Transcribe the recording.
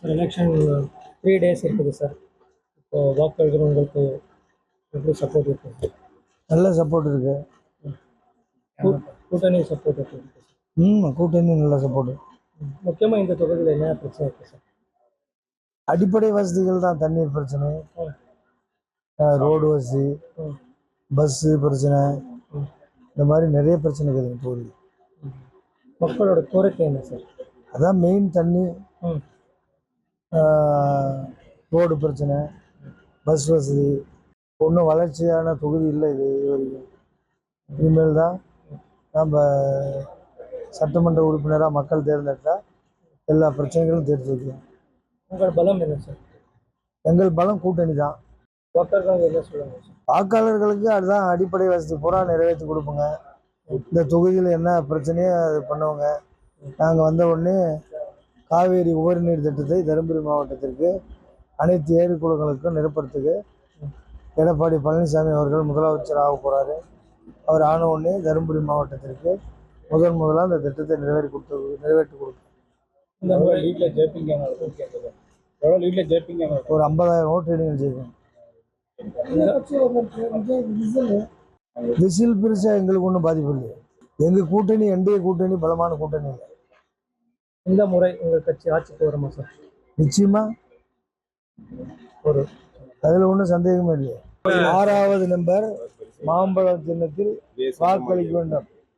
Election 3 days இருக்குது sir. இப்போ வாக்காளர்கள் உங்களுக்கு எப்படி சப்போர்ட் இருக்குது? நல்ல சப்போர்ட் இருக்கு. கூட்டணி சப்போர்ட் இருக்குது சார். கூட்டணி நல்ல சப்போர்ட். முக்கியமாக இந்த தொகுதியில் என்ன பிரச்சனை இருக்குது சார்? அடிப்படை வசதிகள் தான். தண்ணீர் பிரச்சனை, ரோடு வசதி, பஸ்ஸு பிரச்சனை, இந்த மாதிரி நிறைய பிரச்சனை இருக்குது தொகுதி. மக்களோட கோரிக்கை என்ன சார்? அதான் மெயின் தண்ணி, ரோடு பிரச்சனை, பஸ் வசதி. ஒன்றும் வளர்ச்சியான தொகுதி இல்லை இது வரைக்கும். இனிமேல் தான் நம்ம சட்டமன்ற உறுப்பினராக மக்கள் தேர்ந்தெடுத்தால் எல்லா பிரச்சனைகளும் தீர்த்து வைக்கலாம். உங்கள் பலம் என்ன சார்? எங்கள் பலம் கூட்டணி தான். வாக்காளர்கள் என்ன சொல்லுங்கள் சார்? வாக்காளர்களுக்கு அதுதான் அடிப்படை வசதி பூரா நிறைவேற்றி கொடுப்போங்க. இந்த தொகுதியில் என்ன பிரச்சனையோ அது பண்ணுவோங்க. நாங்கள் வந்த உடனே காவேரி உபரி நீர் திட்டத்தை தருமபுரி மாவட்டத்திற்கு அனைத்து ஏரி குளங்களுக்கும் நிரப்புறதுக்கு எடப்பாடி பழனிசாமி அவர்கள் முதலமைச்சர் ஆக போகிறாரு. அவர் ஆன உடனே தருமபுரி மாவட்டத்திற்கு முதலாக இந்த திட்டத்தை நிறைவேற்றி கொடுக்கும். இந்த முறை லீட்ல ஜெயிப்பீங்க? எவ்வளோ லீட்ல ஜெயிப்பீங்க? ஒரு 50,000 ஓட்டு நீங்கள் ஜெயிக்கும். விசில் பிரிச்சா எங்களுக்கு ஒன்றும் பாதிப்பு இல்லை. எங்கள் கூட்டணி என்டிஏ கூட்டணி பலமான கூட்டணி இல்லை. இந்த முறை உங்கள் கட்சி ஆட்சிக்கு வருமா சார்? நிச்சயமா ஒரு அதில் ஒன்றும் சந்தேகமே இல்லை. 6வது நம்பர் மாம்பழம் சின்னத்தில் வாக்களிக்க வேண்டும்.